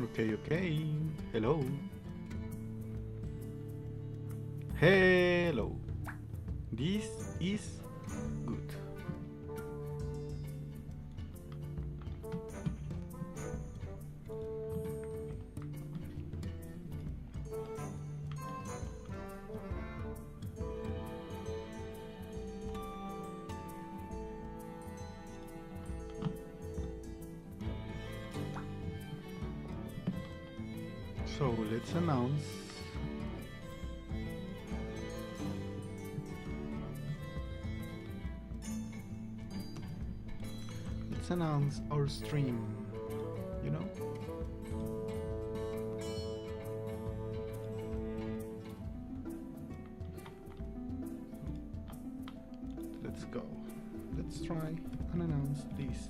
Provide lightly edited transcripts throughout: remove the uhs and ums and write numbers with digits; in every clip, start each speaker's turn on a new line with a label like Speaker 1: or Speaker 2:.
Speaker 1: Okay, okay. Hello. Hello. This is good. So let's announce our stream, you know? Let's go. Let's try and announce this.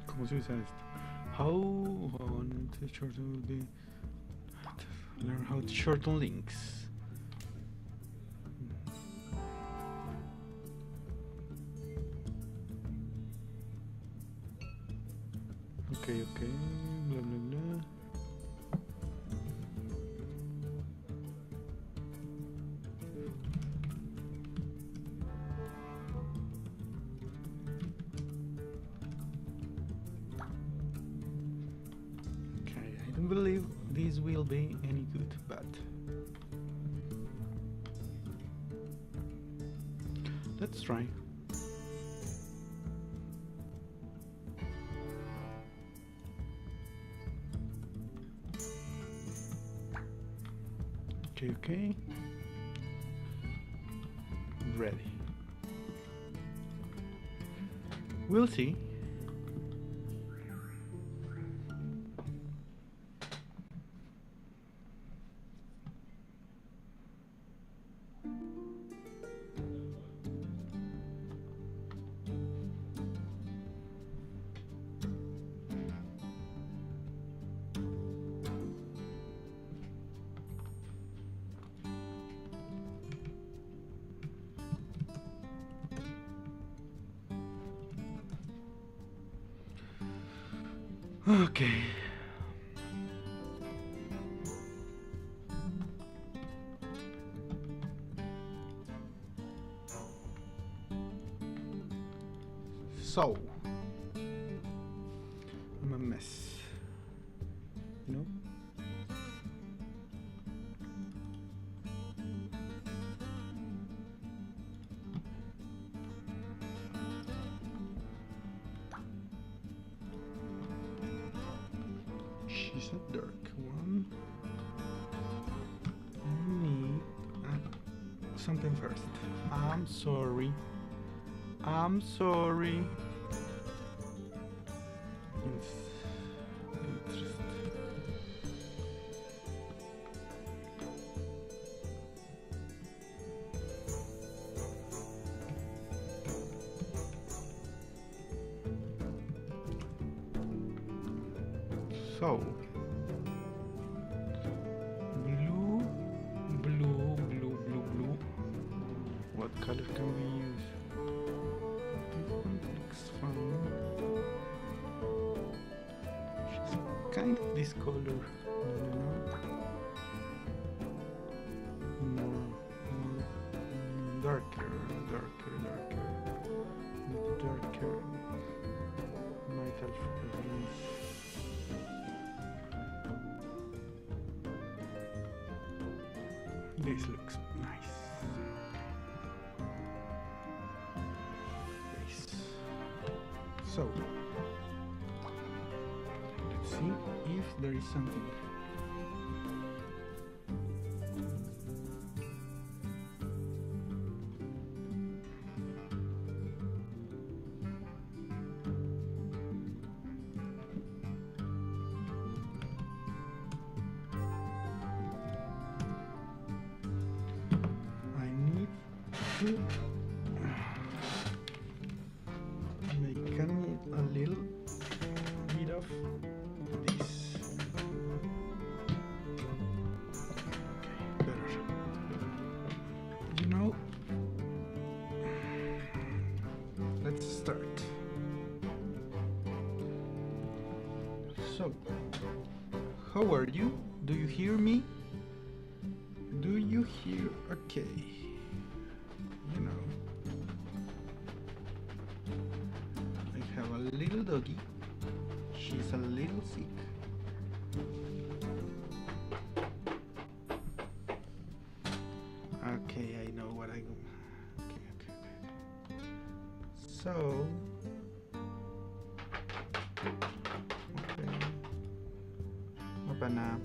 Speaker 1: ¿Cómo se usa esto? Learn how to shorten links. Okay, okay, blah blah blah. I don't believe this will be any good, but let's try. Okay, okay. Ready. We'll see. Okay. So, I'm a mess, you know? She's a dark one. I need something first. I'm sorry. I'm sorry. Interest. So, blue, blue, blue, blue, blue. What color can we use? Looks fun. She's kind of this color. More darker, darker, darker. This looks nice. Yes. So let's see if there is something. Make a little bit of this. Okay, better. You know, let's start. So, how are you? Do you hear me? Do you hear? Okay. You know, I have a little doggy. She's a little sick. Okay, I know what I do. Okay. So, open up.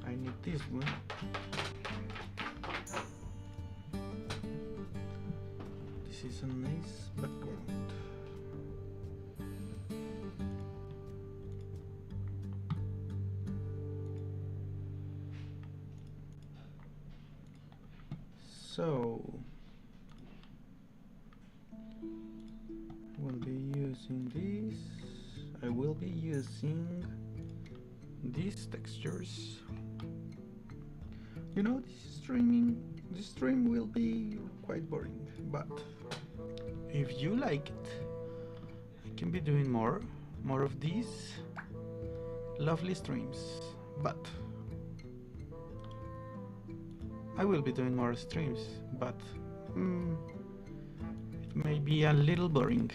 Speaker 1: I need this one. This is a nice background. So we'll be using this. I will be using these textures. You know, this stream will be quite boring, but if you like it, I can be doing more of these lovely streams. But I will be doing more streams, but it may be a little boring.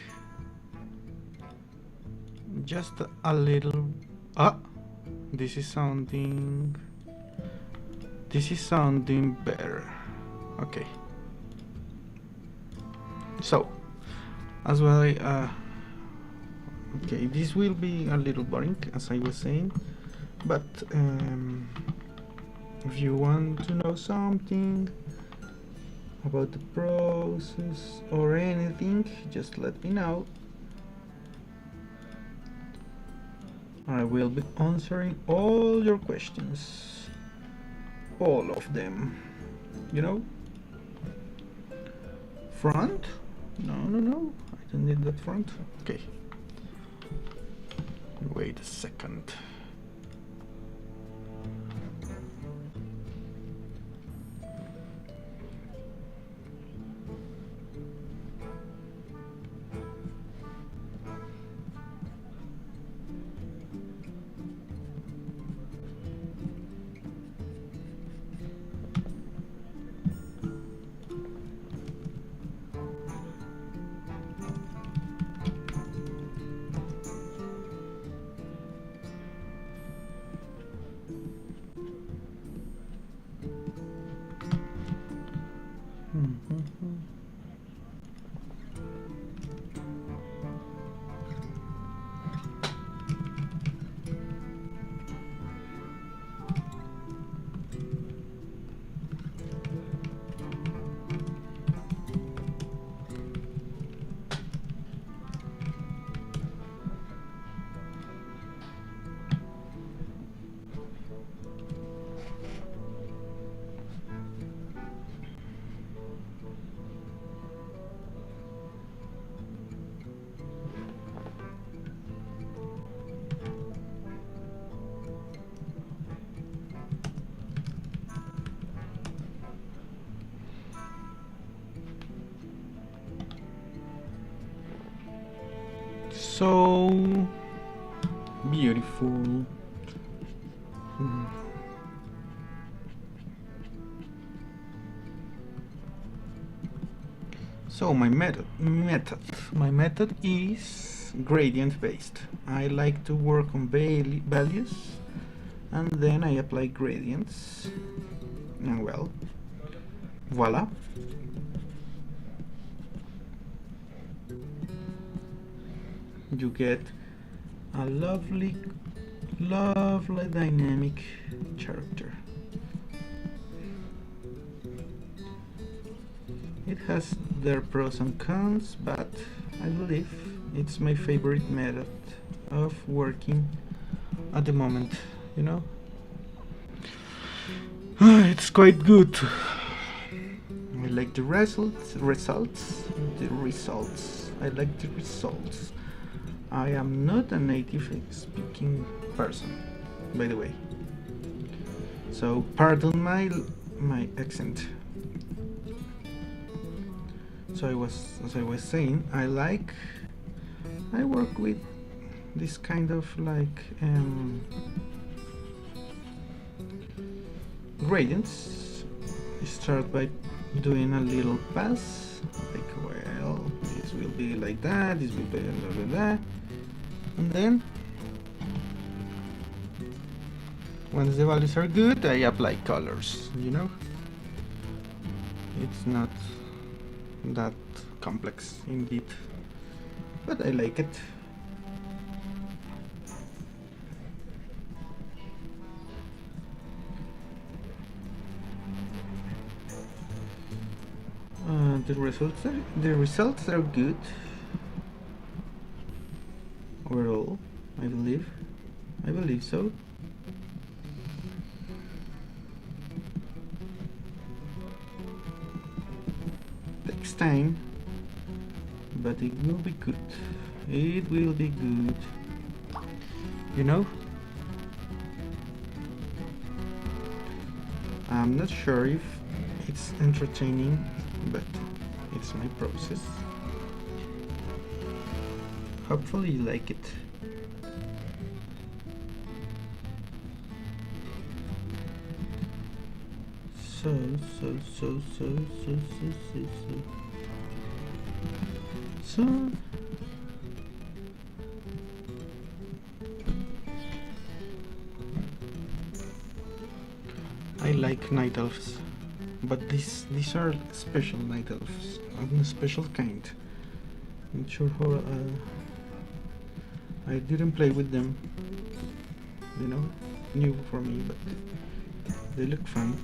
Speaker 1: Just a little. This is sounding better. Okay. So, as well, okay, this will be a little boring, as I was saying, but if you want to know something about the process or anything, just let me know. I will be answering all your questions, all of them. You know, front? No, I don't need that front. Okay, wait a second. So beautiful. So my method is gradient based. I like to work on values and then I apply gradients, and well, voila. You get a lovely dynamic character. It has their pros and cons, but I believe it's my favorite method of working at the moment, you know? It's quite good. I like the results. I like the results. I am not a native speaking person, by the way. So pardon my accent. So as I was saying, I work with this kind of like gradients. I start by doing a little pass, like, well, this will be like that, this will be blah blah blah, and then once the values are good, I apply colors, you know? It's not that complex indeed, but I like it. The results are good overall. I believe so. Takes time, but it will be good. It will be good, you know? I'm not sure if it's entertaining, but it's my process. Hopefully you like it. So I like night elves, but these are special night elves, of a special kind. Not sure how. I didn't play with them, you know, new for me, but they look fun.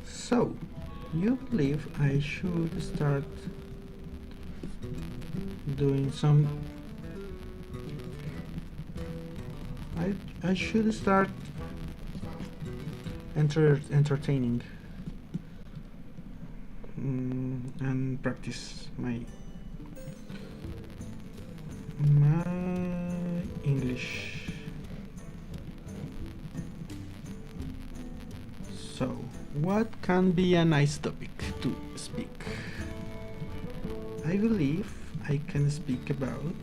Speaker 1: So, you believe I should start doing some. I should start entertaining and practice my English. So, what can be a nice topic to speak? I believe I can speak about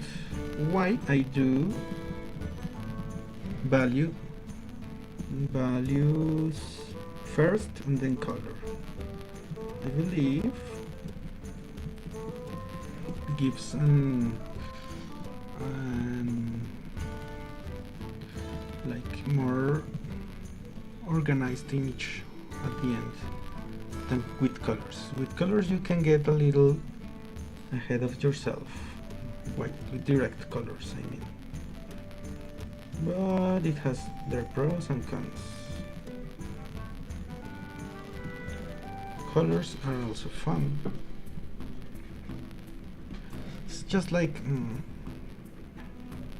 Speaker 1: why I do values first and then color. I believe it gives like more organized image at the end than with colors. With colors you can get a little ahead of yourself, with direct colors I mean, but it has their pros and cons. Colors are also fun. It's just like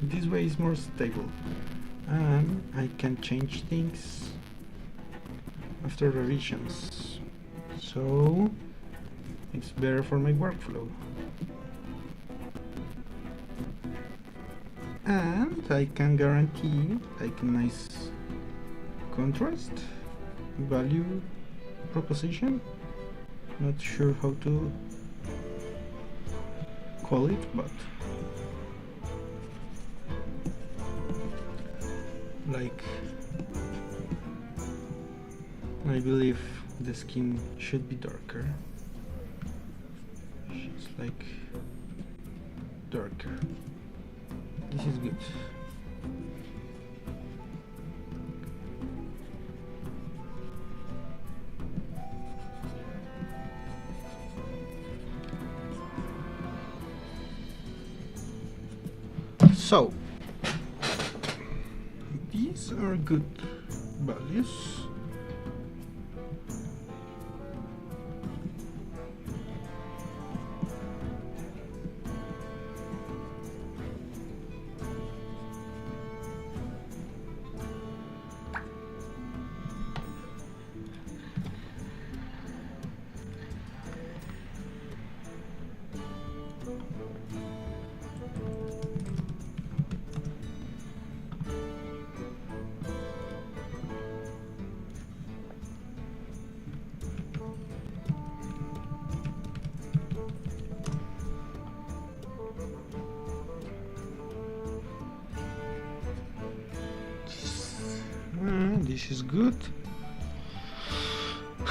Speaker 1: this way is more stable, and I can change things after revisions, so it's better for my workflow. And I can guarantee like a nice contrast value proposition. Not sure how to call it, but like I believe the skin should be darker. She's like darker. This is good. So these are good values. This is good.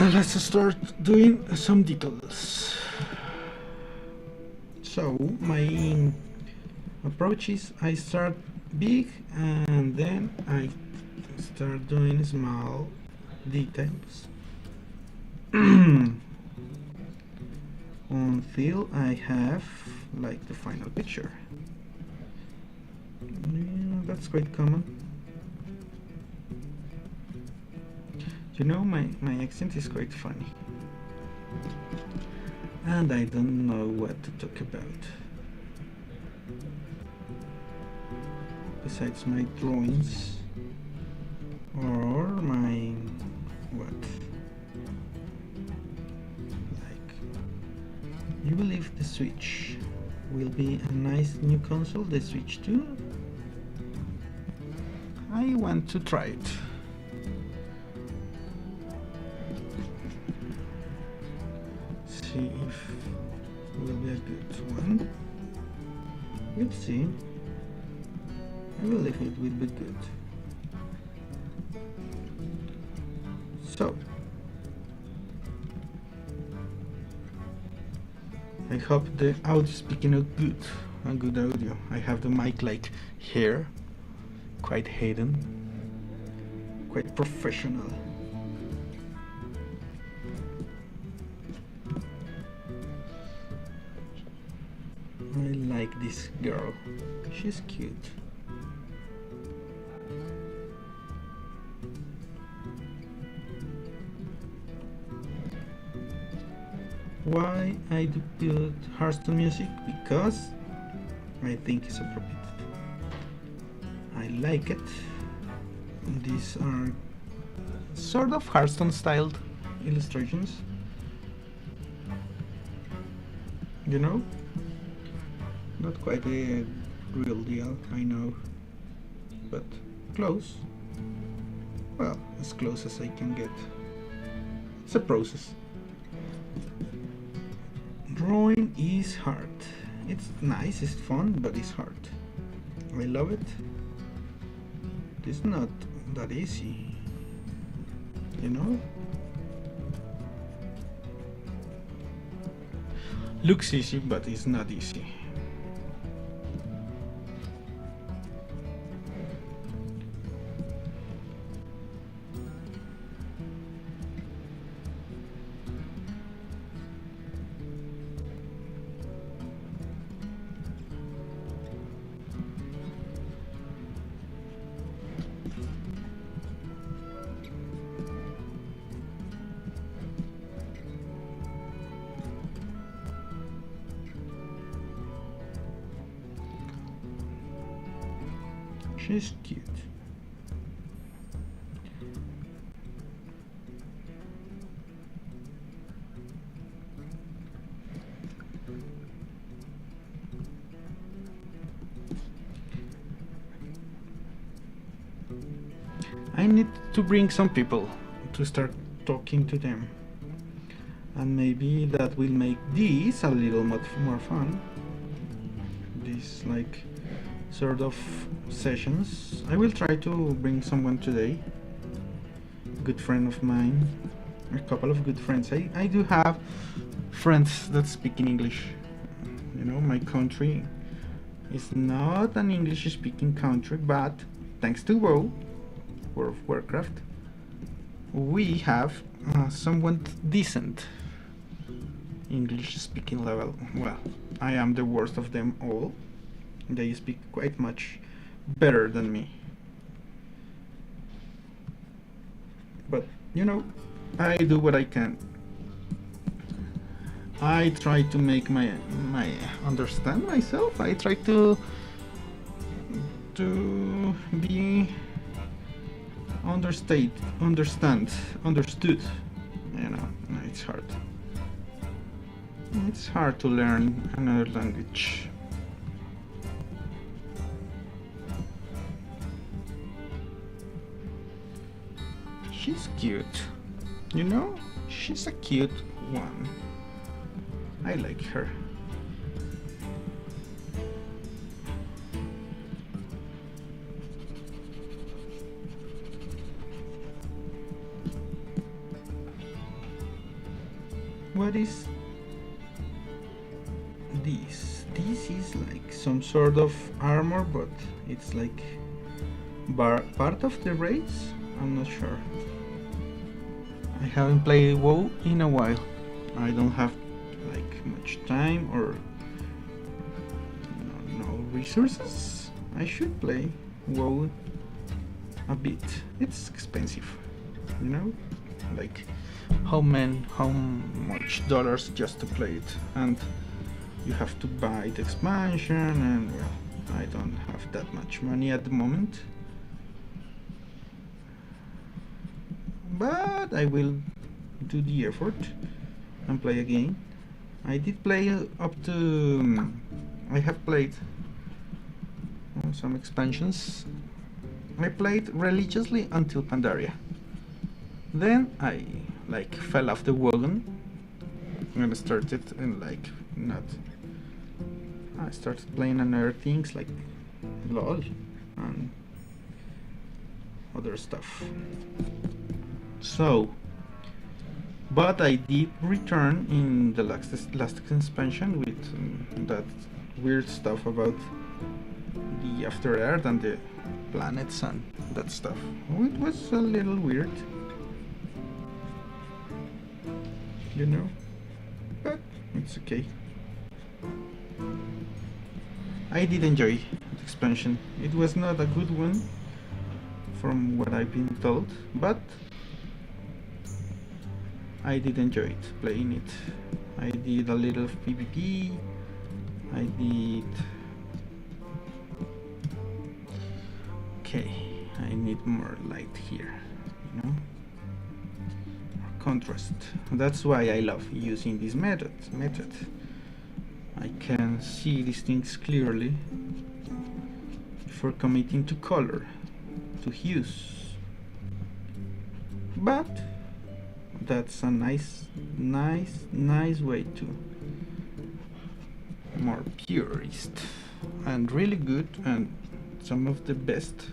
Speaker 1: Let's start doing some details. So my approach is I start big and then I start doing small details until I have like the final picture. Yeah, that's quite common. You know, my accent is quite funny. And I don't know what to talk about. Besides my drawings or my what? Like, you believe the Switch will be a nice new console, the Switch 2? I want to try it. See if it will be a good one. We'll see. I believe it will be good. So I hope the audio is picking up good. A good audio. I have the mic like here, quite hidden, quite professional. I like this girl. She's cute. Why I do put Hearthstone music? Because I think it's appropriate. I like it. These are sort of Hearthstone styled illustrations. You know? Not quite a real deal, I know, but close. Well, as close as I can get. It's a process. Drawing is hard. It's nice, it's fun, but it's hard. I love it. It's not that easy, you know? Looks easy, but it's not easy. She's cute. I need to bring some people to start talking to them, and maybe that will make this a little much more fun. This like sort of sessions. I will try to bring someone today, a good friend of mine, a couple of good friends. I do have friends that speak in English. You know, my country It's not an English-speaking country, but thanks to WoW, World of Warcraft, we have somewhat decent English-speaking level. Well, I am the worst of them all. They speak quite much better than me. But, you know, I do what I can. I try to make my understand myself. I try to be understood. You know, it's hard. It's hard to learn another language. She's cute. You know, she's a cute one. I like her. What is this? This is like some sort of armor, but it's like part of the race? I'm not sure. I haven't played WoW in a while. I don't have like much time or no resources. I should play WoW a bit. It's expensive, you know, like how much dollars just to play it, and you have to buy the expansion, and well, I don't have that much money at the moment. But I will do the effort and play again. I did play up to... I have played some expansions. I played religiously until Pandaria. Then I like fell off the wagon and started and like not... I started playing other things like LOL and other stuff. So, but I did return in the last expansion with that weird stuff about the After Earth and the planets and that stuff. It was a little weird, you know, but it's okay. I did enjoy the expansion. It was not a good one from what I've been told, but I did enjoy it, playing it. I did a little PvP. I did... Okay, I need more light here, you know? More contrast. That's why I love using this method. I can see these things clearly before committing to color, to hues. But that's a nice way to more purist and really good, and some of the best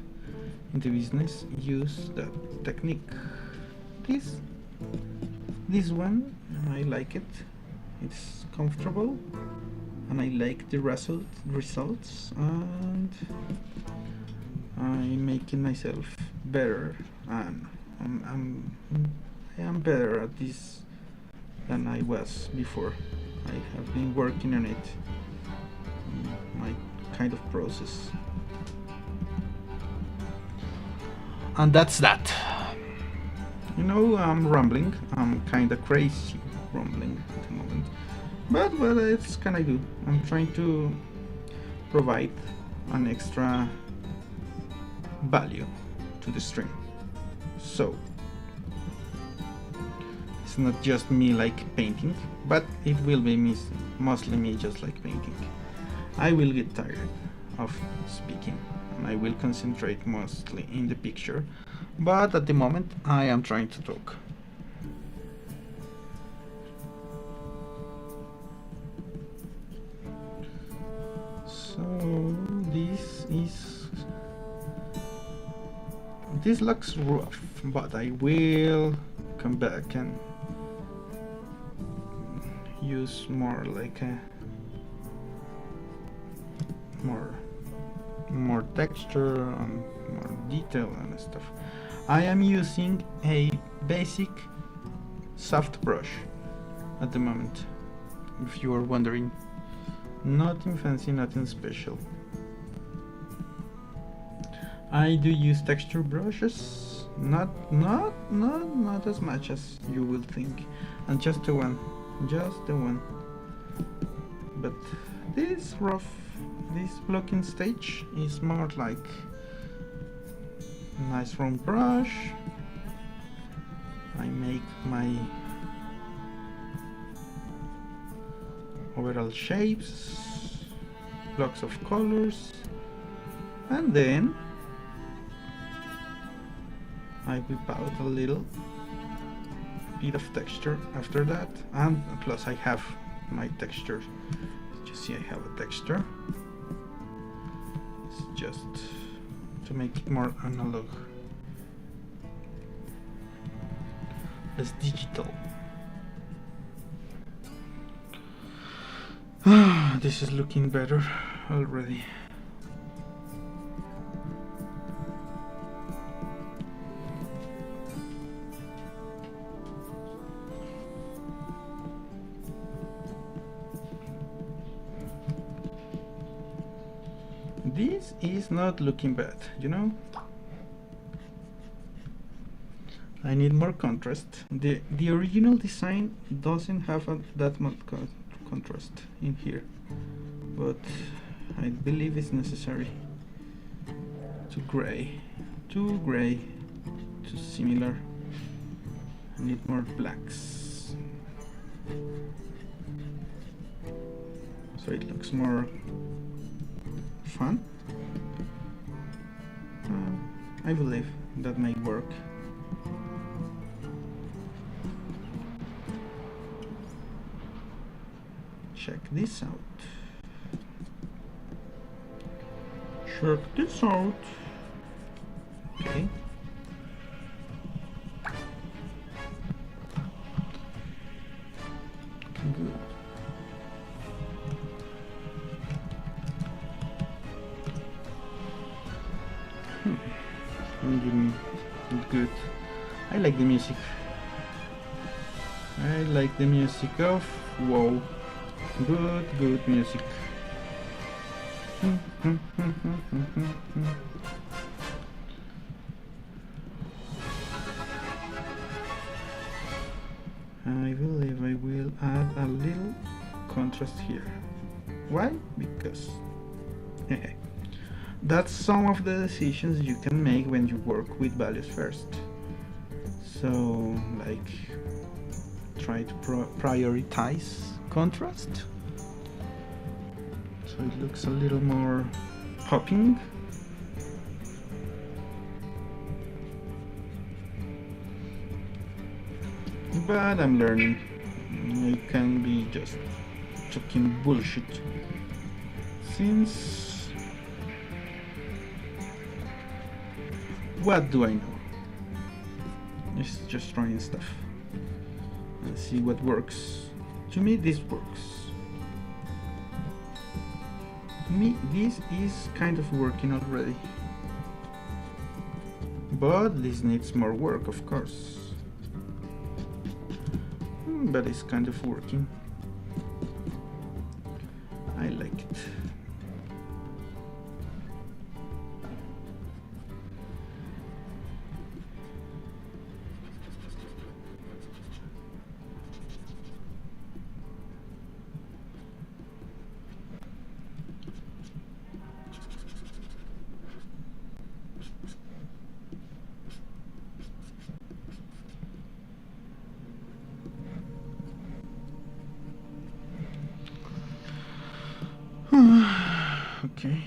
Speaker 1: in the business use that technique. This one, I like it. It's comfortable and I like the results, and I'm making myself better, and I am better at this than I was before. I have been working on it, my kind of process. And that's that. You know, I'm rambling. I'm kinda crazy rambling at the moment. But what else can I do? I'm trying to provide an extra value to the stream. So it's not just me like painting, but it will be mostly me just like painting. I will get tired of speaking and I will concentrate mostly in the picture, but at the moment I am trying to talk. So this looks rough, but I will come back and use more like a more texture and more detail and stuff. I am using a basic soft brush at the moment, if you are wondering. Nothing fancy, nothing special. I do use texture brushes, not as much as you will think, and just the one. But this blocking stage is more like nice round brush. I make my overall shapes, blocks of colors, and then I whip out a little bit of texture after that, and plus I have my texture. You see I have a texture. It's just to make it more analog, less digital. This is looking better already. This is not looking bad, you know? I need more contrast. The original design doesn't have that much contrast in here, but I believe it's necessary. Too gray, too similar. I need more blacks, so it looks more fun. I believe that may work. Check this out. Check this out. Okay. Good. Good. I like the music. I like the music of WoW. Good music. I believe I will add a little contrast here. Why? Because that's some of the decisions you can make when you work with values first. So, like, try to prioritize contrast, so it looks a little more popping. But I'm learning. I can be just talking bullshit, since what do I know? It's just trying stuff and see what works. To me, this works. To me, this is kind of working already, but this needs more work, of course. But it's kind of working. I like it. Okay.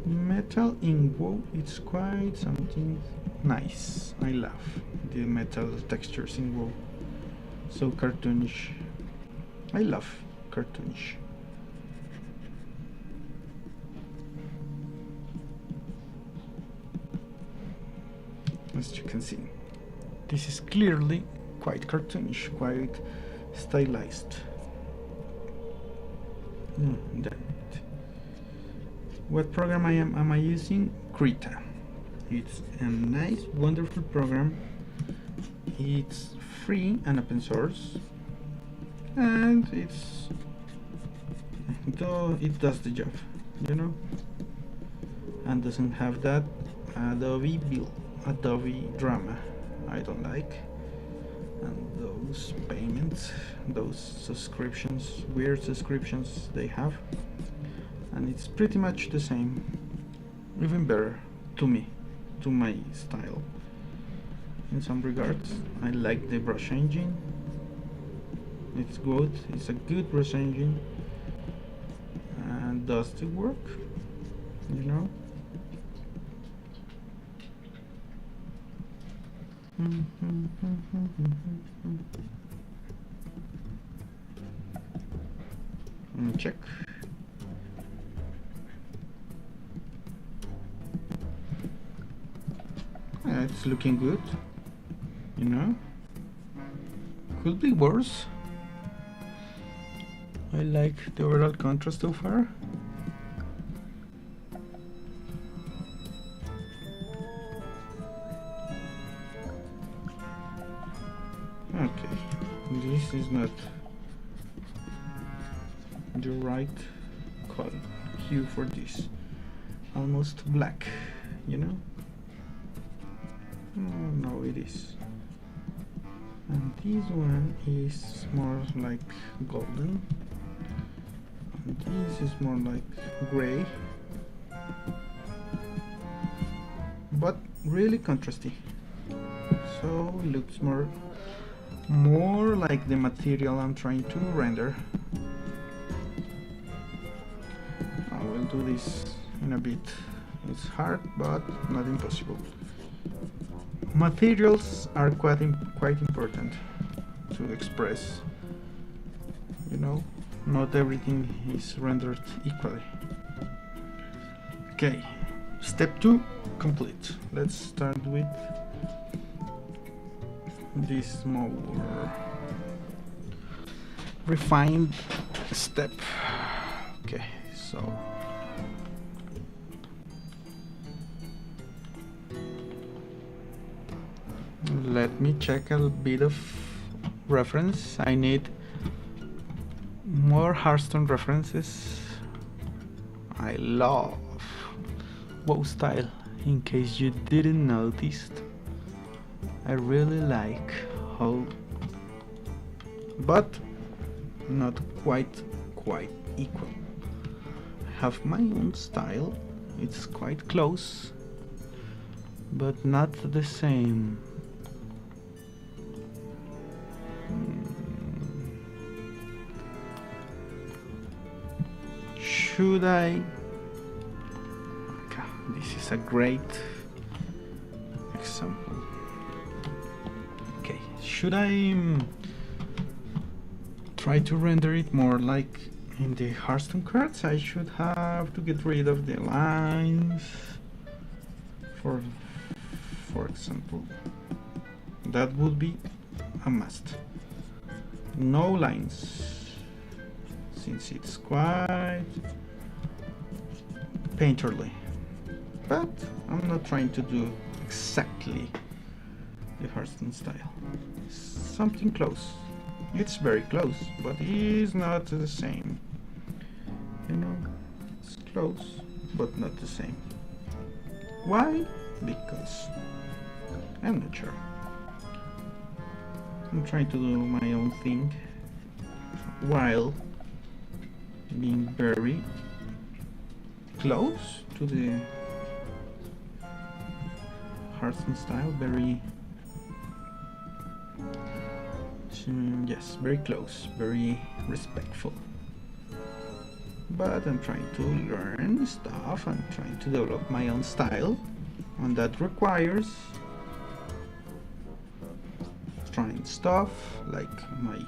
Speaker 1: Metal in WoW, it's quite something nice. I love the metal textures in wool. So cartoonish. I love cartoonish. As you can see, this is clearly quite cartoonish, quite stylized. What program am I using? Krita. It's a nice, wonderful program. It's free and open source, and it does the job, you know, and doesn't have that Adobe drama I don't like, and those payments, those subscriptions, weird subscriptions they have, and it's pretty much the same, even better to me, to my style. In some regards, I like the brush engine. It's good. It's a good brush engine and does the work, you know. Check. It's looking good, you know. Could be worse. I like the overall contrast so far. Okay, this is not the right color hue for this. Almost black, you know. Oh, no, it is. And this one is more like golden. And this is more like gray. But really contrasty. So it looks more like the material I'm trying to render. I will do this in a bit. It's hard, but not impossible. Materials are quite important to express, you know. Not everything is rendered equally. Okay, step 2 complete. Let's start with this more refined step. Okay, so let me check a bit of reference. I need more Hearthstone references. I love WoW style, in case you didn't notice. I really like how, but not quite equal. I have my own style. It's quite close, but not the same. Should I? Okay, this is a great example. Okay, should I try to render it more like in the Hearthstone cards? I should have to get rid of the lines. For example, that would be a must. No lines, since it's quite painterly, but I'm not trying to do exactly the Hearthstone style. Something close. It's very close, but it's not the same. You know, it's close, but not the same. Why? Because I'm not sure. I'm trying to do my own thing while being very close to the Hearthstone style, very yes, very close, very respectful. But I'm trying to learn stuff, I'm trying to develop my own style, and that requires trying stuff like my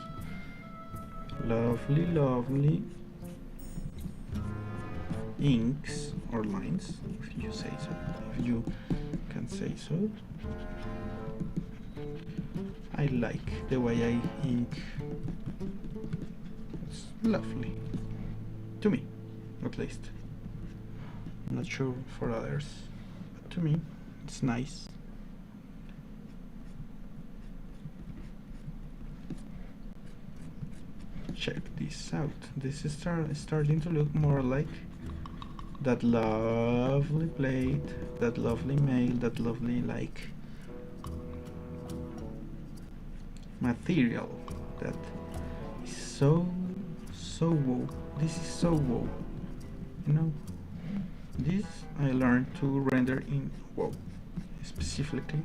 Speaker 1: lovely inks or lines, if you say so, if you can say so. I like the way I ink. It's lovely to me, at least. I'm not sure for others, but to me it's nice. Check this out. This is starting to look more like that lovely plate, that lovely mail, that lovely like material that is so wow. This is so wow. You know, this I learned to render in wow, specifically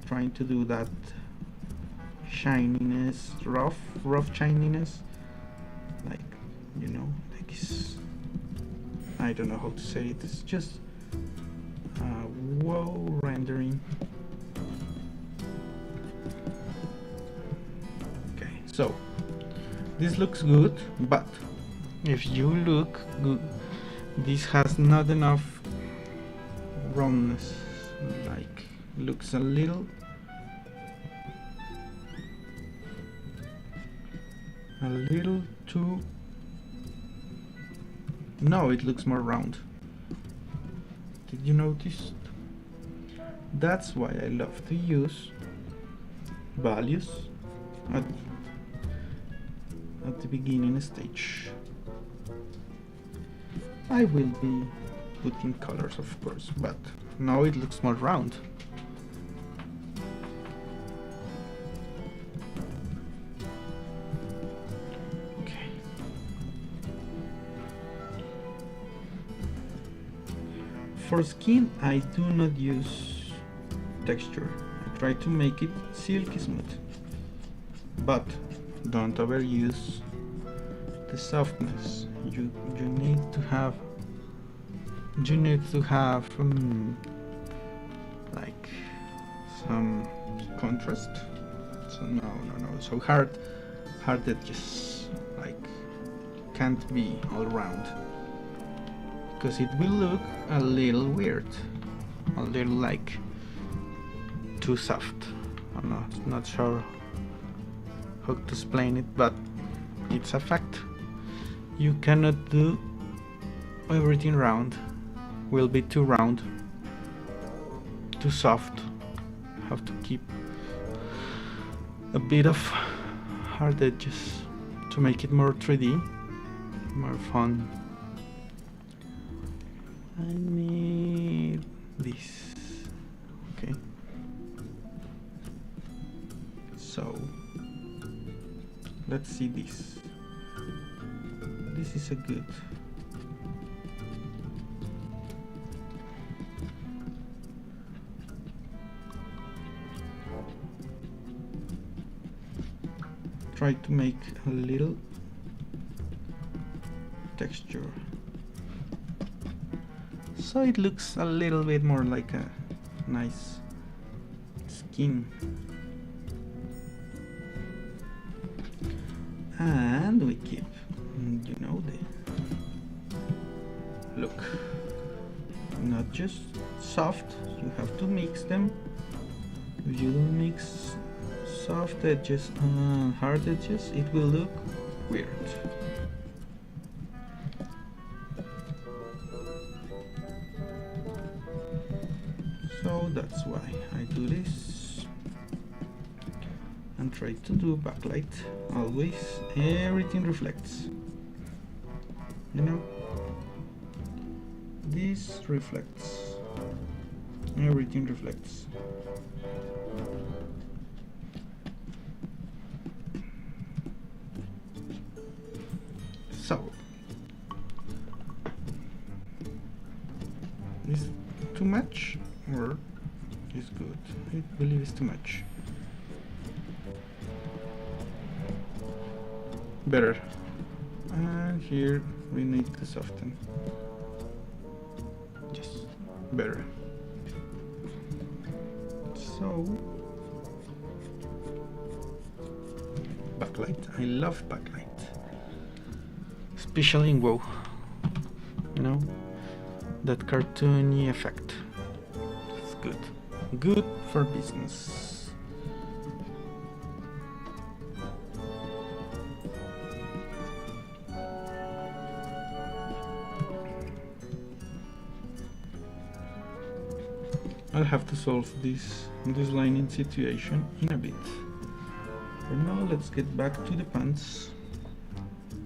Speaker 1: trying to do that shininess, rough shininess, like, you know, like it's, I don't know how to say it. It's just wow rendering. Okay, so this looks good, but if you look good, this has not enough roundness. Like, looks a little too. No, it looks more round. Did you notice? That's why I love to use values at the beginning stage. I will be putting colors, of course, but now it looks more round. For skin, I do not use texture. I try to make it silky smooth, but don't overuse the softness. You need to have like some contrast. So no. So hard edges like can't be all round, because it will look a little weird, a little like too soft. I'm not sure how to explain it, but it's a fact. You cannot do everything round. Will be too round, too soft. Have to keep a bit of hard edges to make it more 3D, more fun. I need this. Okay. So let's see this. This is a good. Try to make a little texture, so it looks a little bit more like a nice skin. And we keep, you know, the look. Not just soft, you have to mix them. If you don't mix soft edges and hard edges, it will look weird. So that's why I do this and try to do backlight. Always everything reflects, you know, this reflects, everything reflects. So is too much or is good? I believe it's too much. Better. And here we need to soften. Yes, better. So backlight. I love backlight, especially in WoW. You know, that cartoony effect. It's good. Good for business. I'll have to solve this lining situation in a bit. For now, let's get back to the pants.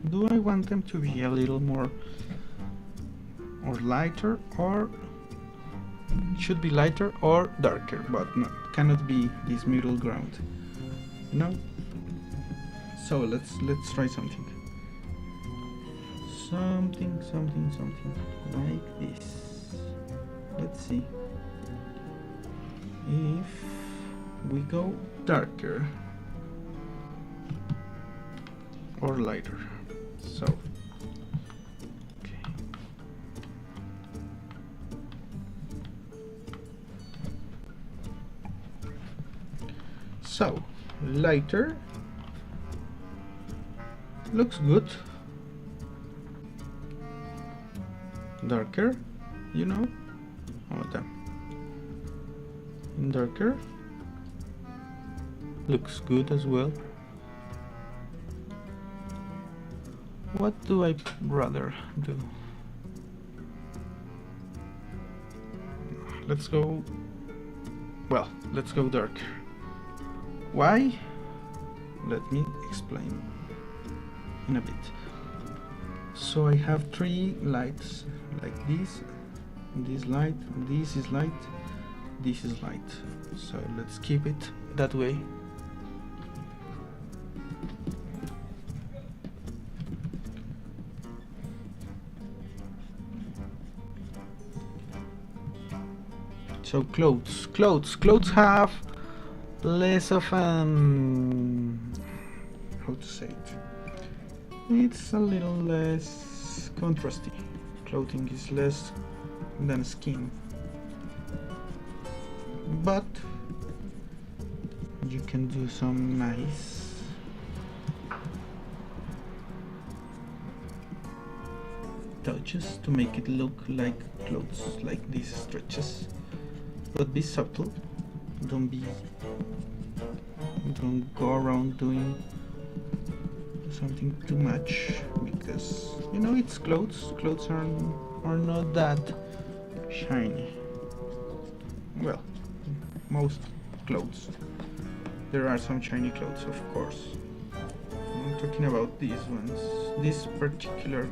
Speaker 1: Do I want them to be a little more or lighter, or should be lighter or darker, but no, cannot be this middle ground. No. So let's try something. Something like this. Let's see. If we go darker or lighter. So okay. So lighter looks good. Darker, you know. Oh damn. Darker looks good as well. What do I rather do? Let's go darker. Why? Let me explain in a bit. So I have 3 lights like this. This light, this is light, this is light. So let's keep it that way. So clothes have less of how to say it. It's a little less contrasty. Clothing is less than skin, but you can do some nice touches to make it look like clothes, like these stretches. But be subtle. Don't go around doing something too much, because you know it's clothes. Clothes are not that shiny. Well, most clothes. There are some shiny clothes, of course. I'm talking about these ones. This particular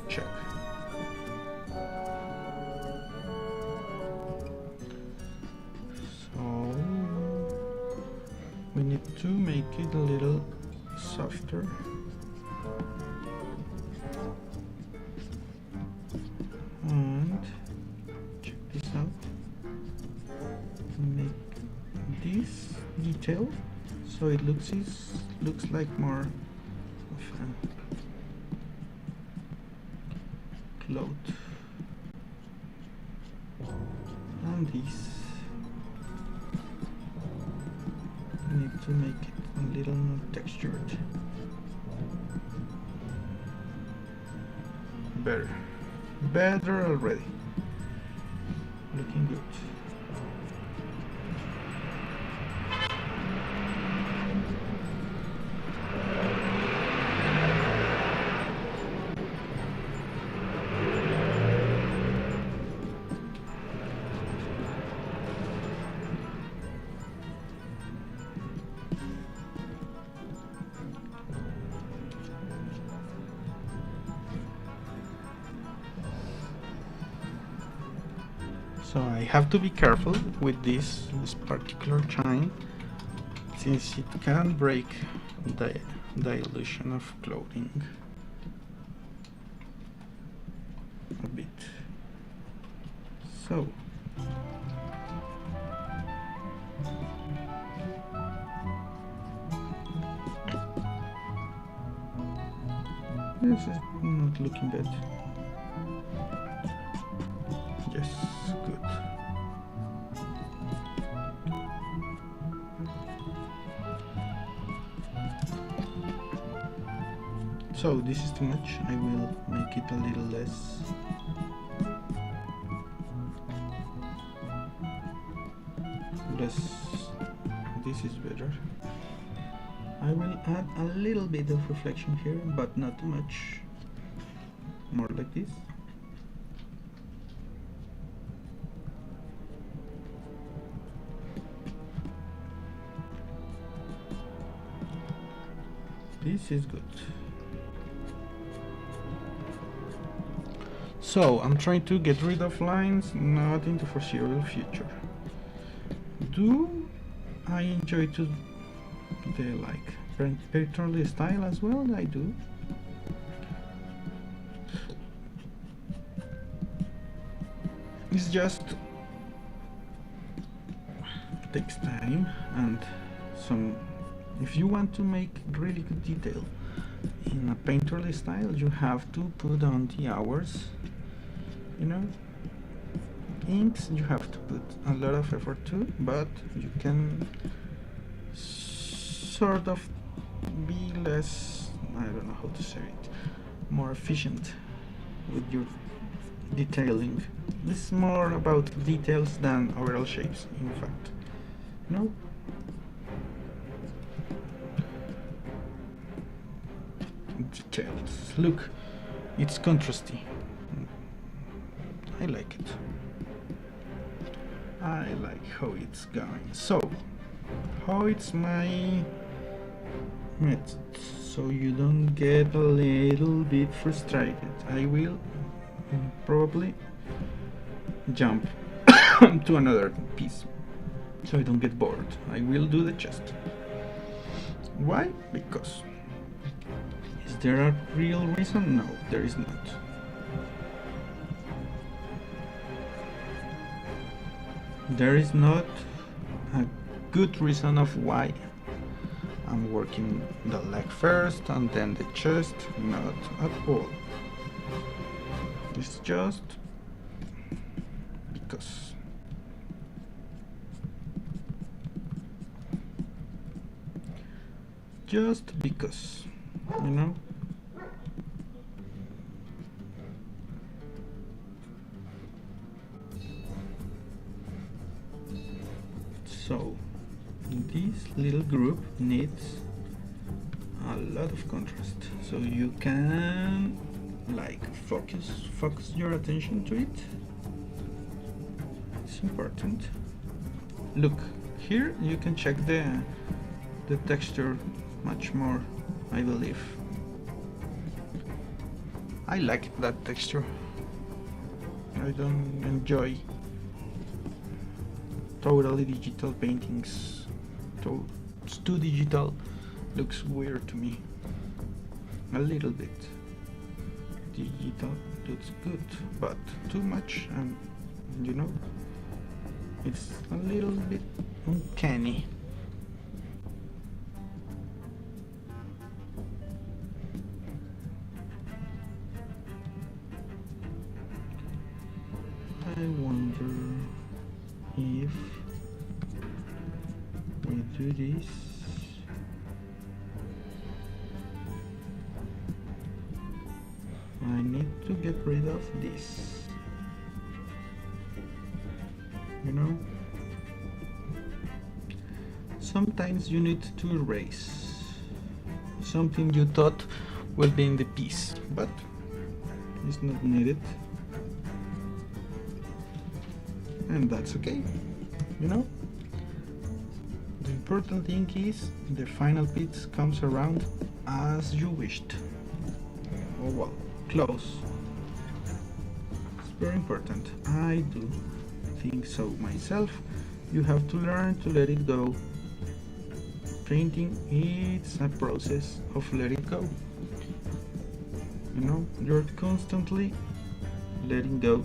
Speaker 1: check. So we need to make it a little softer. And check this out. Make this detail so it looks like more of a cloth. And this I need to make it a little more textured. Better already. Looking good. So I have to be careful with this particular chain, since it can break the illusion of clothing a bit. So this is not looking bad. Yes, good. So this is too much. I will make it a little less. This is better. I will add a little bit of reflection here, but not too much. More like this. This is good. So I'm trying to get rid of lines, not in the foreseeable future. Do I enjoy to the like painterly style as well? I do. It's just takes time, and some. If you want to make really good detail in a painterly style, you have to put on the hours. You know, inks you have to put a lot of effort to, but you can sort of be less, I don't know how to say it, more efficient with your detailing. This is more about details than overall shapes, in fact. No? Details. Look, it's contrasty. I like it. I like how it's going. So, how it's my method, so you don't get a little bit frustrated. I will probably jump to another piece, so I don't get bored. I will do the chest. Why? Because. Is there a real reason? No, there is not. There is not a good reason of why I'm working the leg first and then the chest. Not at all. It's just because. Just because, you know? So, this little group needs a lot of contrast, so you can like focus your attention to it. It's important. Look, here you can check the texture much more, I believe. I like that texture. I don't enjoy totally digital paintings. It's too digital, looks weird to me. A little bit. Digital looks good, but too much, and you know, it's a little bit uncanny. I wonder if we do this. I need to get rid of this. You know? Sometimes you need to erase something you thought would be in the piece, but it's not needed. And that's okay, you know? The important thing is the final piece comes around as you wished. Oh well, close. It's very important. I do think so myself. You have to learn to let it go. Painting is a process of letting go. You know, you're constantly letting go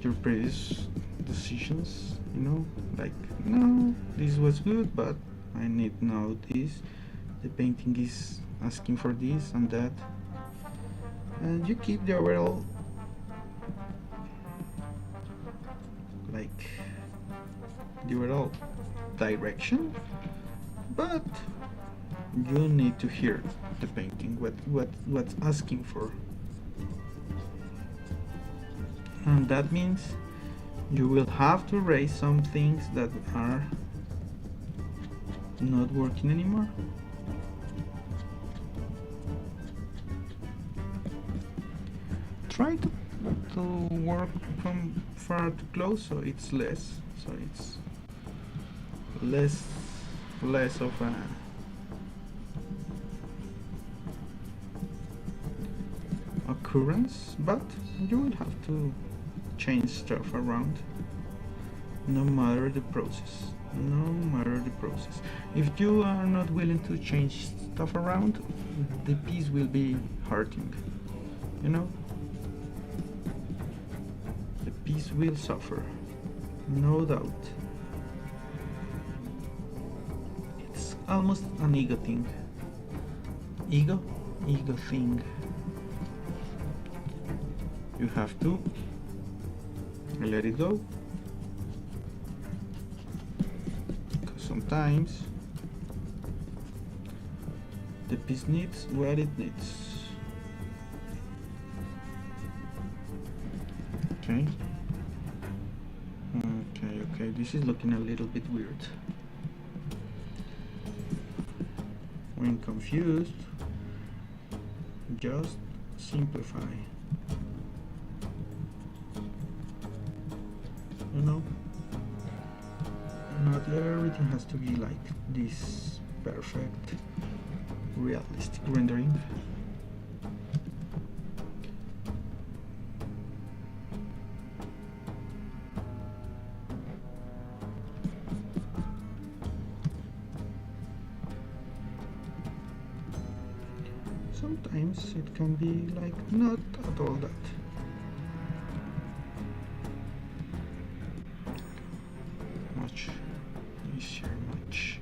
Speaker 1: your previous decisions, you know, like, no, this was good, but I need now this. The painting is asking for this and that, and you keep the overall like the overall direction, but you need to hear the painting, what's asking for. And that means you will have to erase some things that are not working anymore. Try to work from far to close, so it's less of a occurrence, but you will have to change stuff around no matter the process. If you are not willing to change stuff around, the piece will be hurting, you know. The piece will suffer, no doubt. It's almost an ego thing. Ego thing. You have to let it go. Because sometimes the piece needs what it needs. Okay. Okay, this is looking a little bit weird. When confused, just simplify. You know, not everything has to be like this perfect, realistic rendering. Sometimes it can be like not at all that. Much easier, much.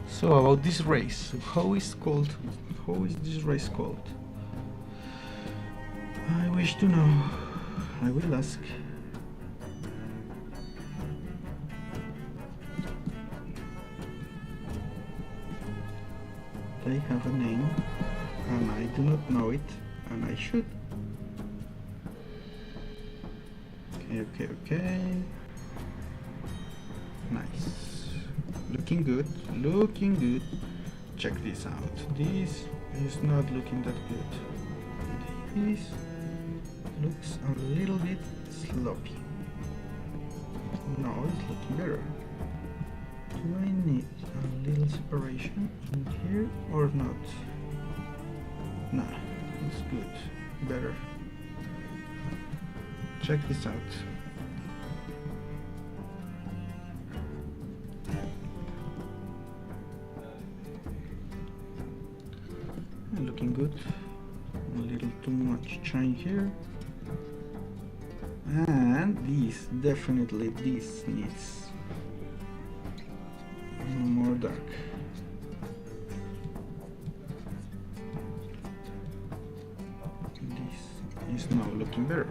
Speaker 1: So about this race, how is this race called? I wish to know. I will ask. They have a name, and I do not know it, and I should. Okay. Nice. Looking good. Check this out. This is not looking that good. This looks a little bit sloppy. No, it's looking better. Do I need a little separation in here or not? Nah, it's good. Better. Check this out. Looking good. A little too much shine here. And this, definitely this needs more dark. This is now looking better.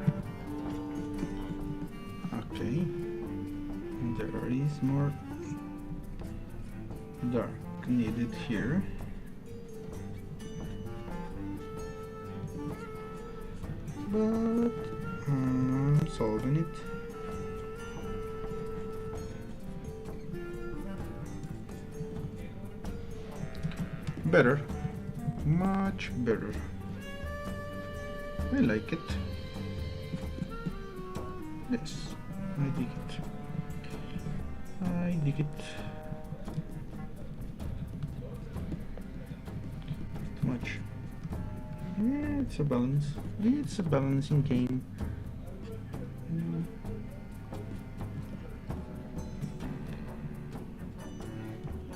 Speaker 1: Okay, there is more dark needed here. But I'm solving it. Better, much better. I like it. Yes, I dig it. I dig it. Too much. Yeah, it's a balance. It's a balancing game.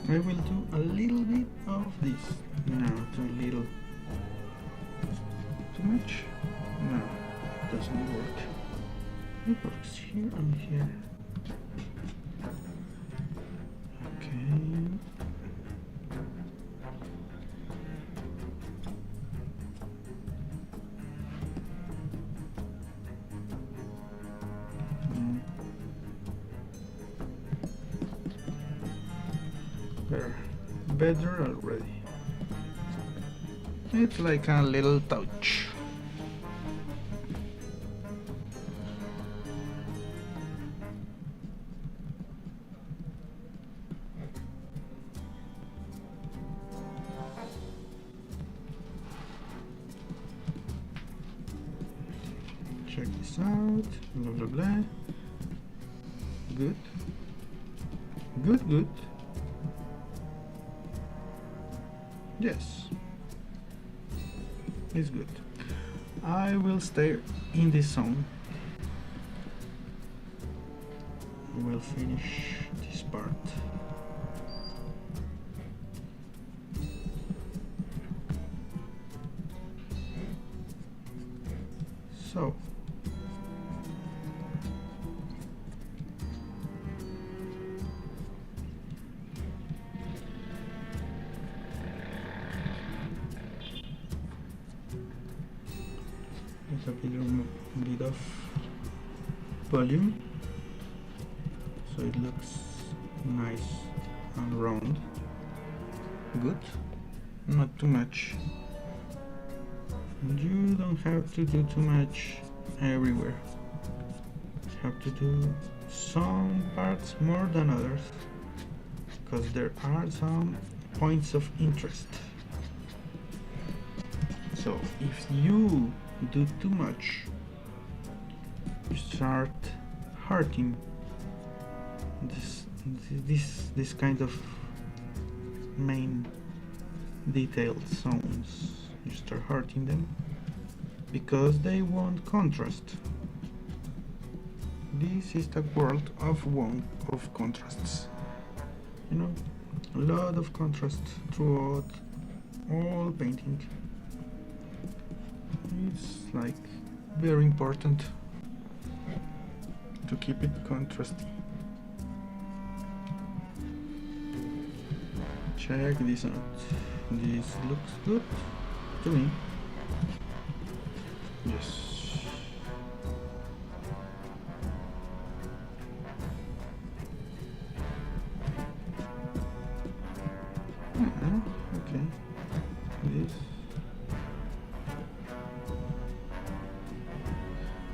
Speaker 1: I will do a little bit of this. No, too little. Too much? No, it doesn't work. It works here and here. Okay. better. Better already. It's like a little touch. Check this out. Blah blah blah. Good. Good, good. Yes. It's good. I will stay in this zone. We'll finish this part. So a bit of volume, so it looks nice and round. Good, not too much. You don't have to do too much everywhere. You have to do some parts more than others, because there are some points of interest. So if you do too much, you start hurting this kind of main detailed zones. You start hurting them because they want contrast. This is the world of contrasts. You know, a lot of contrast throughout all painting. It's like very important to keep it contrasty. Check this out. This looks good to me. Yes. Okay. This.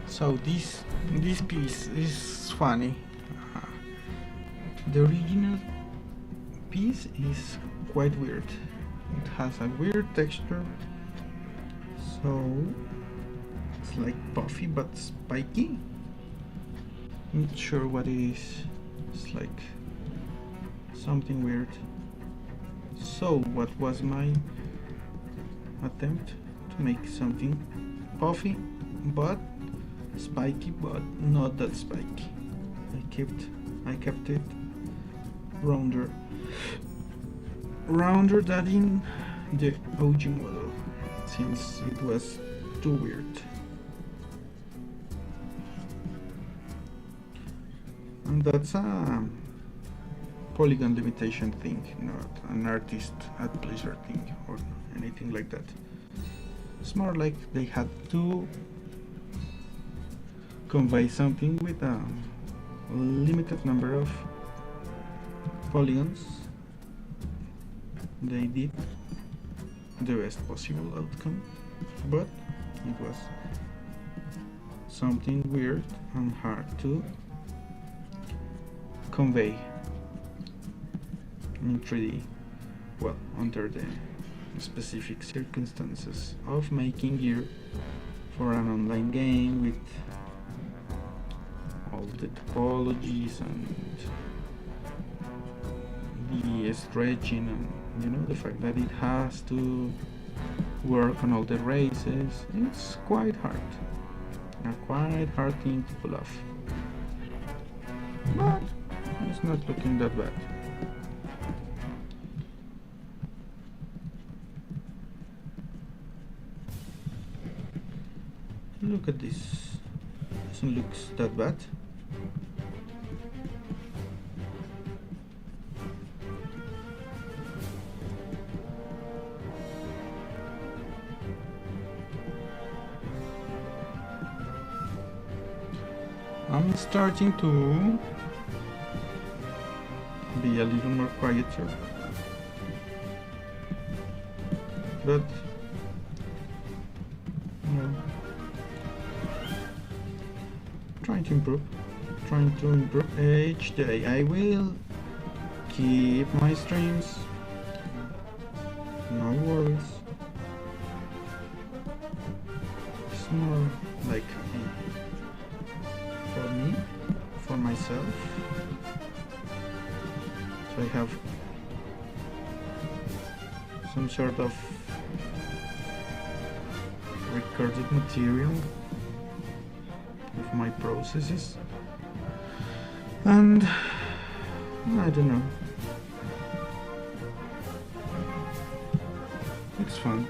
Speaker 1: So this piece is funny. The original piece is quite weird. It has a weird texture, so it's like puffy but spiky. Not sure what it is. It's like something weird. So what was my attempt to make something puffy but spiky, but not that spiky. I kept it rounder than in the OG model, since it was too weird. And that's a polygon limitation thing, not an artist at pleasure thing or anything like that. It's more like they had to convey something with a limited number of polygons. They did the best possible outcome, but it was something weird and hard to convey in 3D, well, under the specific circumstances of making gear for an online game with all the topologies and the stretching, and the fact that it has to work on all the races. It's quite hard, a quite hard thing to pull off, but it's not looking that bad. Look at this, doesn't look that bad. I'm starting to be a little more quieter but you know, trying to improve each day. I will keep my streams, no worries. It's more like for me, for myself, so I have some sort of recorded material of my processes, and I don't know, it's fun.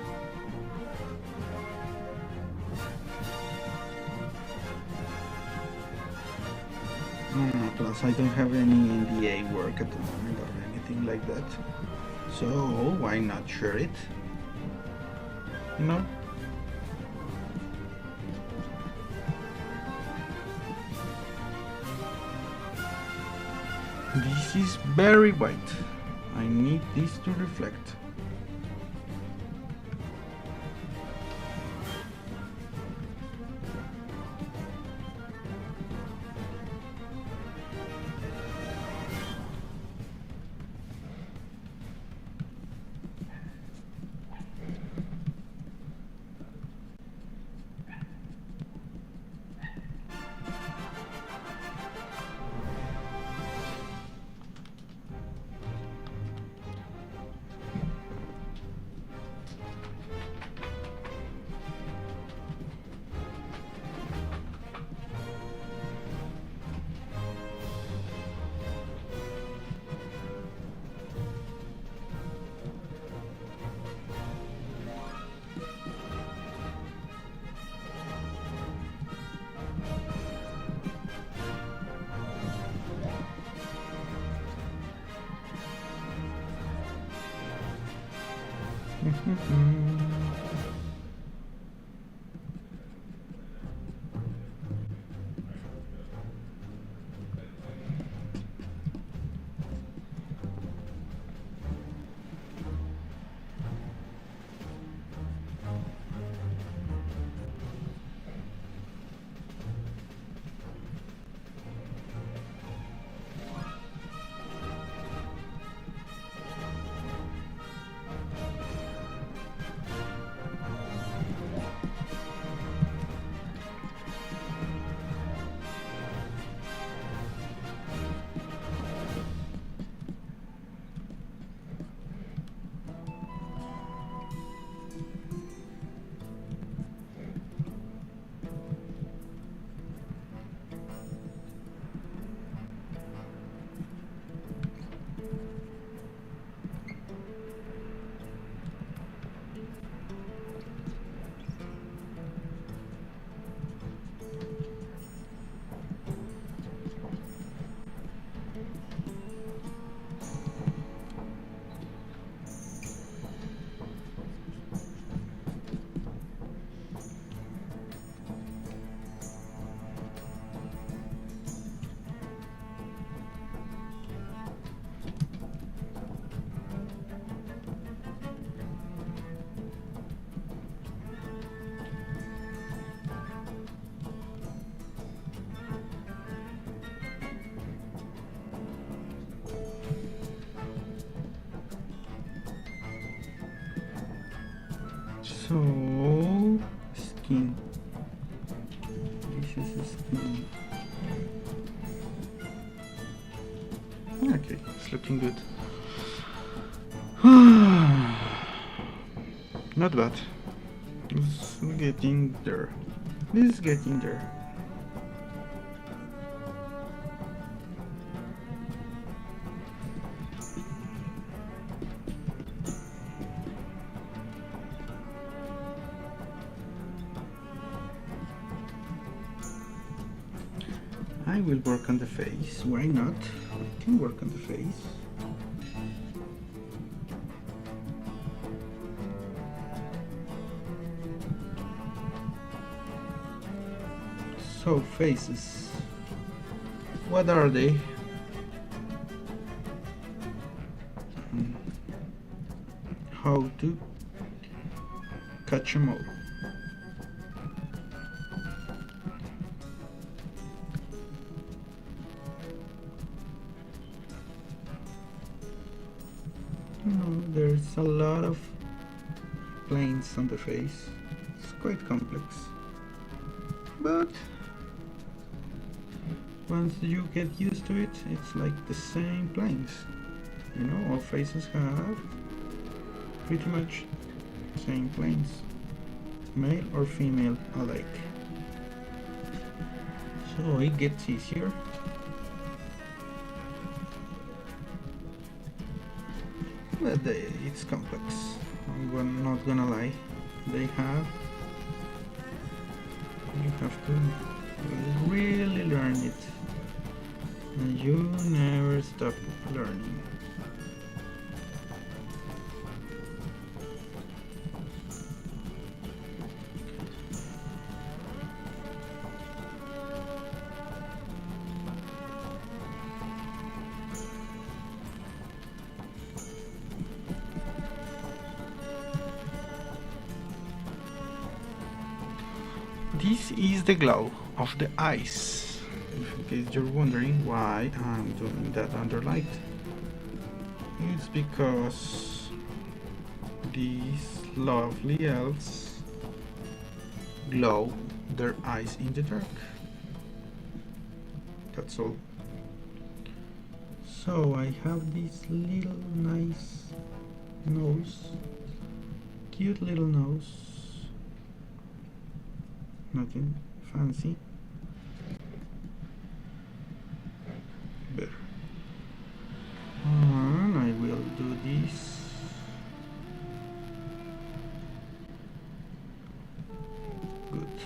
Speaker 1: Plus I don't have any MBA work at the moment or anything like that, so why not share it, you know? This is very white. I need this to reflect. So, skin. This is the skin. Okay, it's looking good. Not bad. It's getting there. This is getting there. I will work on the face. Why not? I can work on the face. So faces. What are they? How to catch 'em all. There's a lot of planes on the face. It's quite complex, but once you get used to it, it's like the same planes. You know, all faces have pretty much same planes, male or female alike. So it gets easier. But it's complex. I'm not gonna lie. You have to really learn it, and you never stop learning. This is the glow of the eyes, in case you're wondering why I'm doing that under light. It's because these lovely elves glow their eyes in the dark. That's all. So I have this little nice nose, cute little nose. Nothing fancy. Better. And I will do this. Good.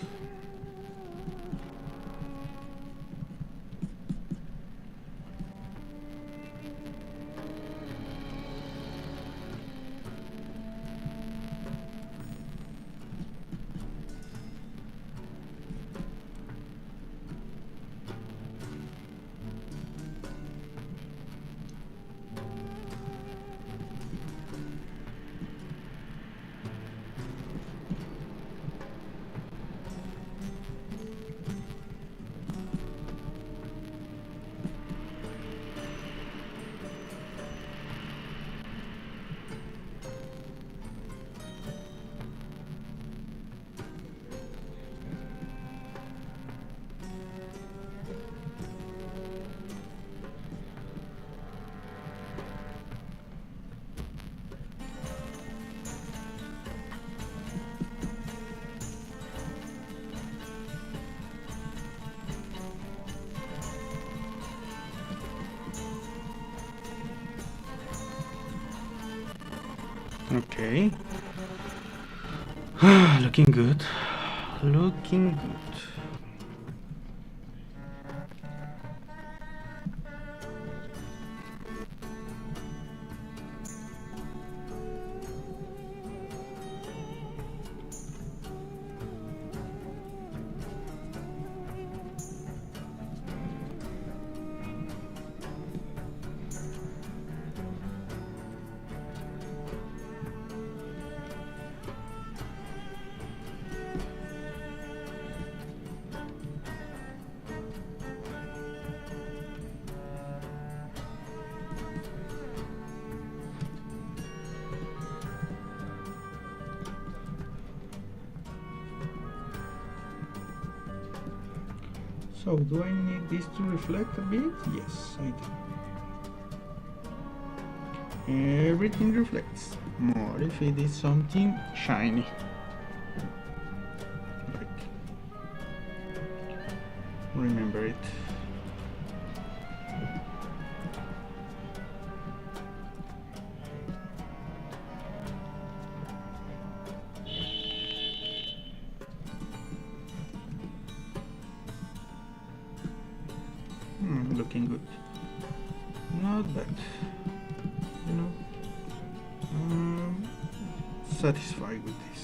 Speaker 1: Okay. Looking good. Looking good. So, do I need this to reflect a bit? Yes, I do. Everything reflects, more if it is something shiny. Like, remember it. Looking good. Not bad. You know, satisfied with this.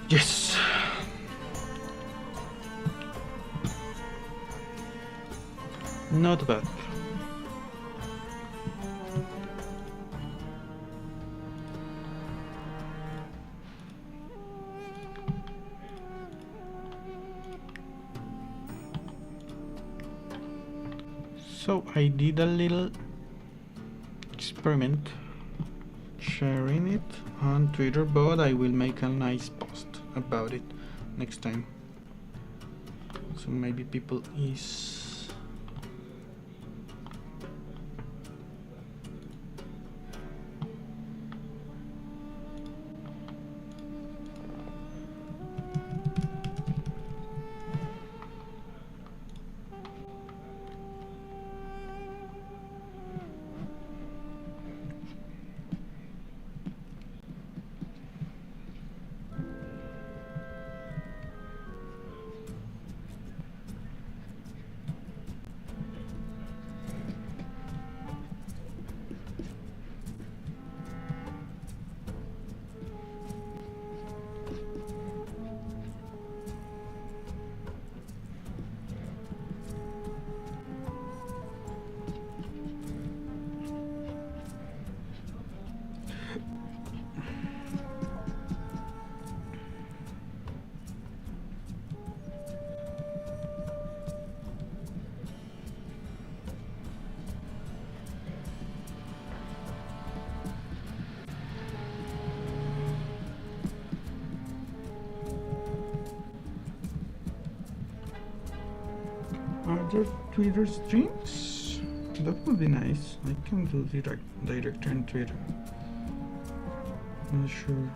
Speaker 1: Yes. Not bad. So I did a little experiment sharing it on Twitter, but I will make a nice post about it next time. So maybe people is other Twitter streams? That would be nice. I can do direct on Twitter. Not sure.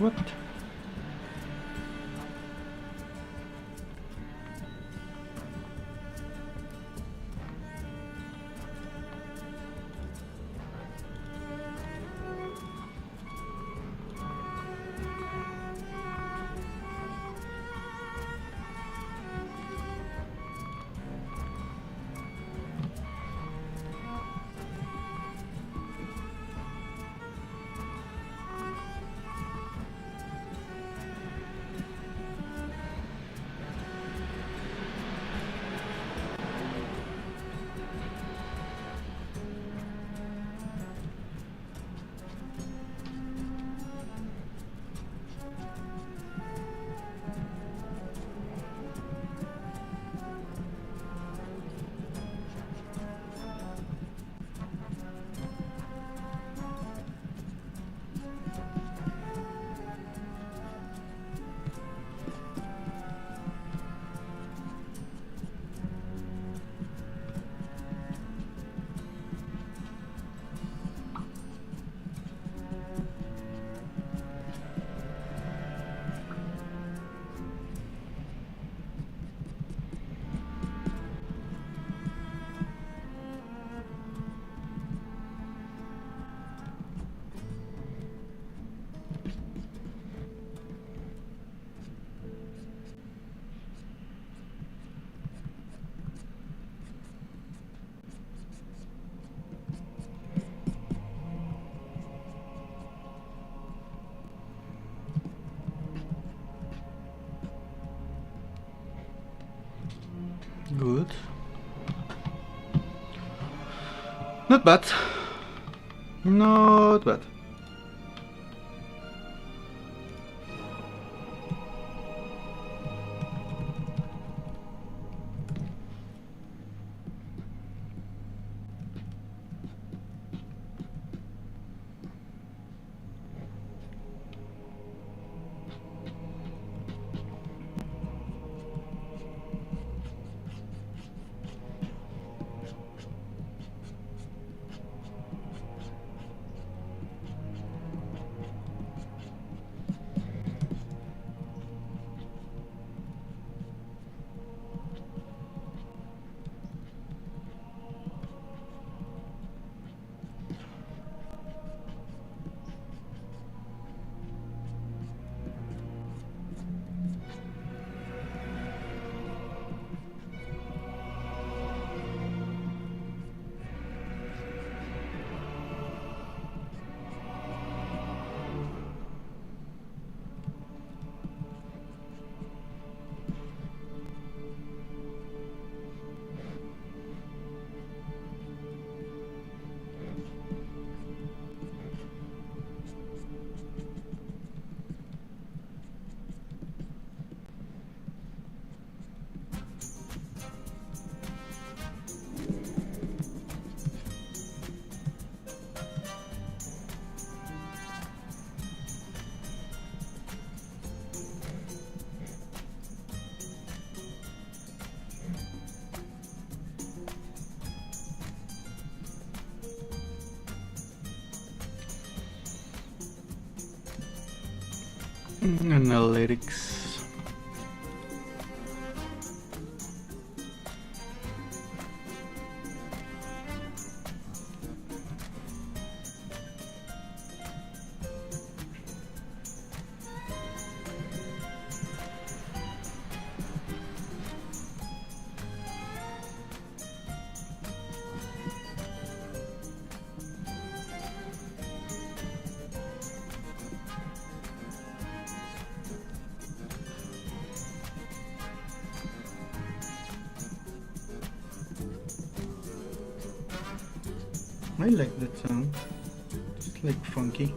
Speaker 1: What? Not bad. Not bad. Analytics. I like that sound. It's like funky.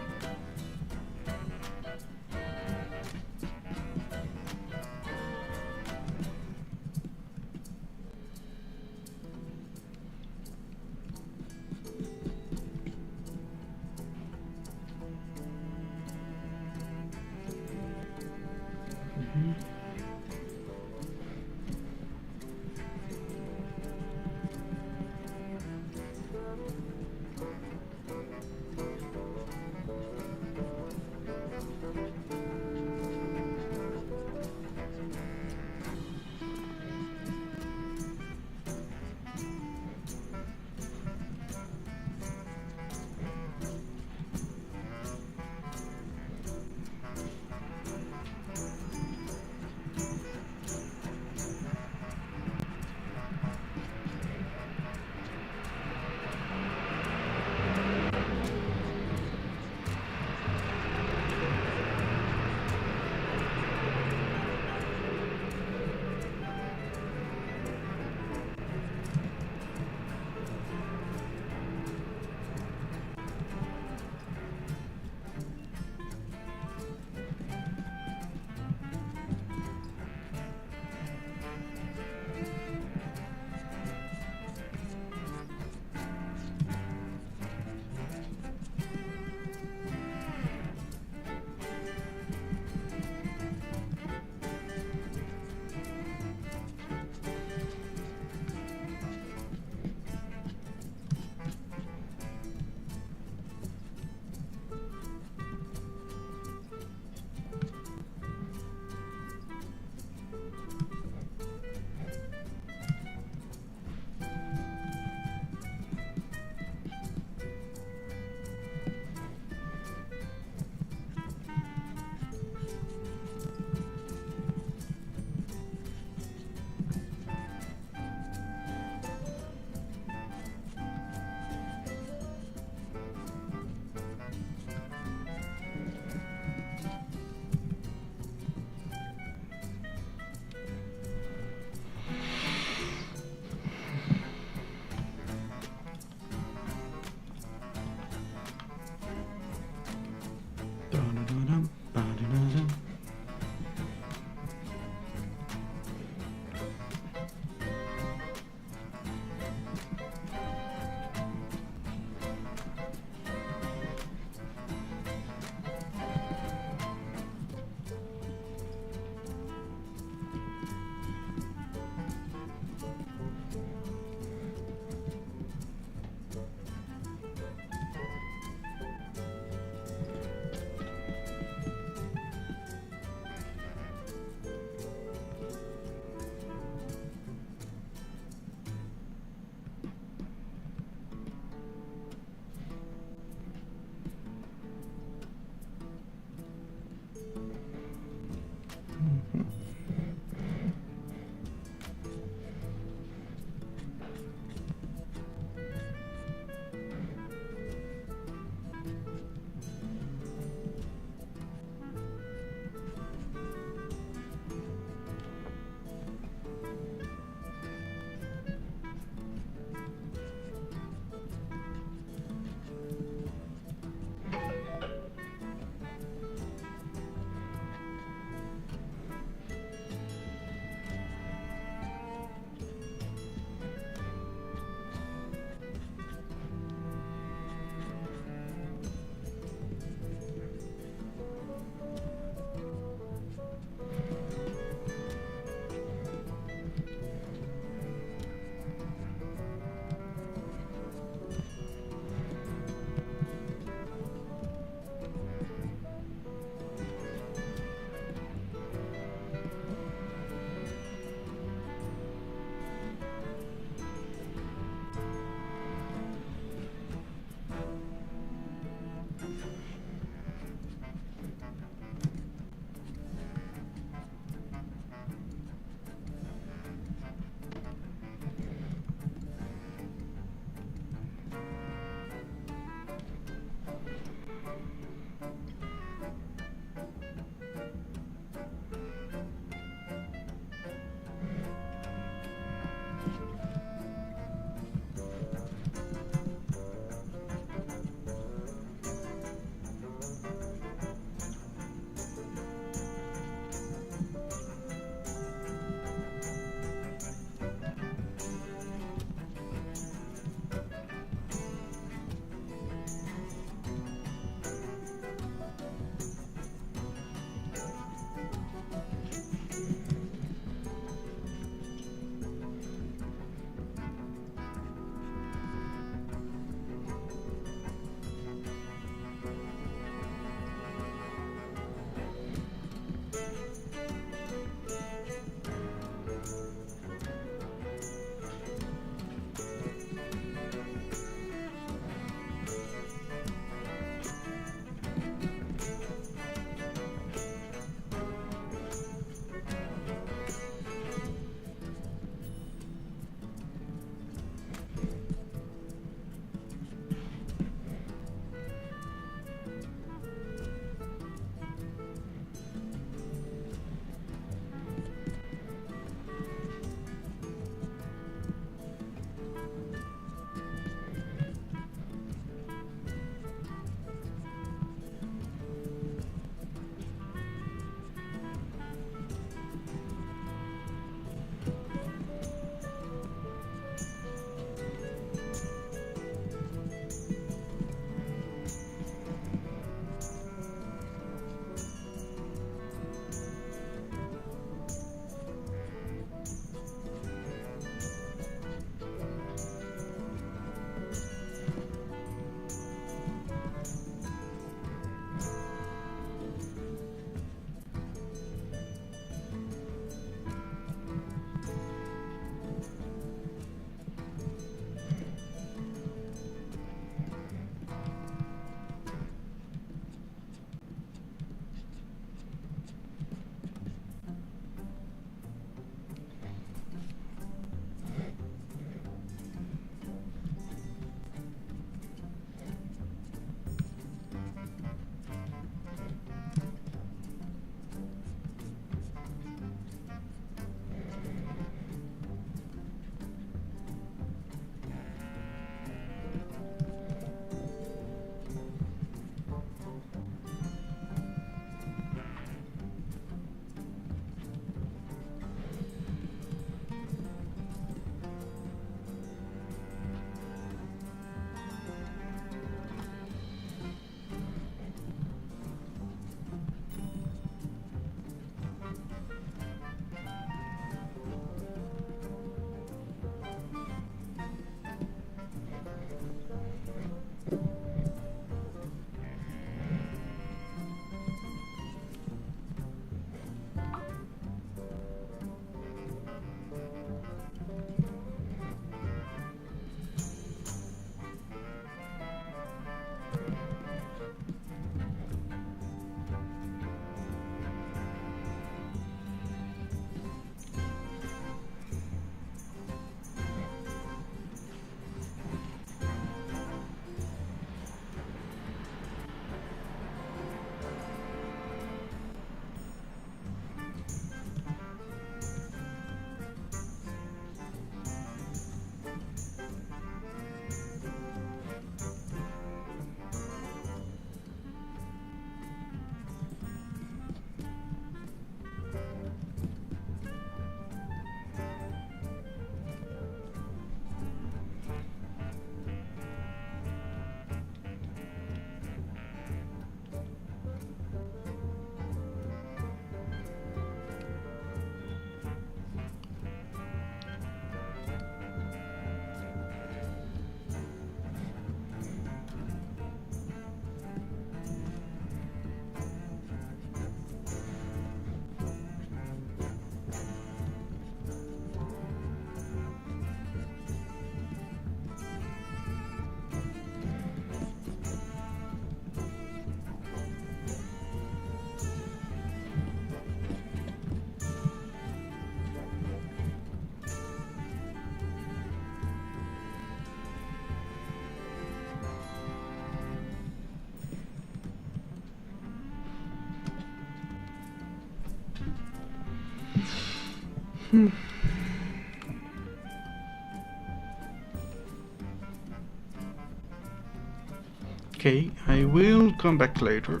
Speaker 1: Okay, I will come back later.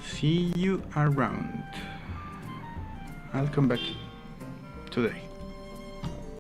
Speaker 1: See you around. I'll come back today.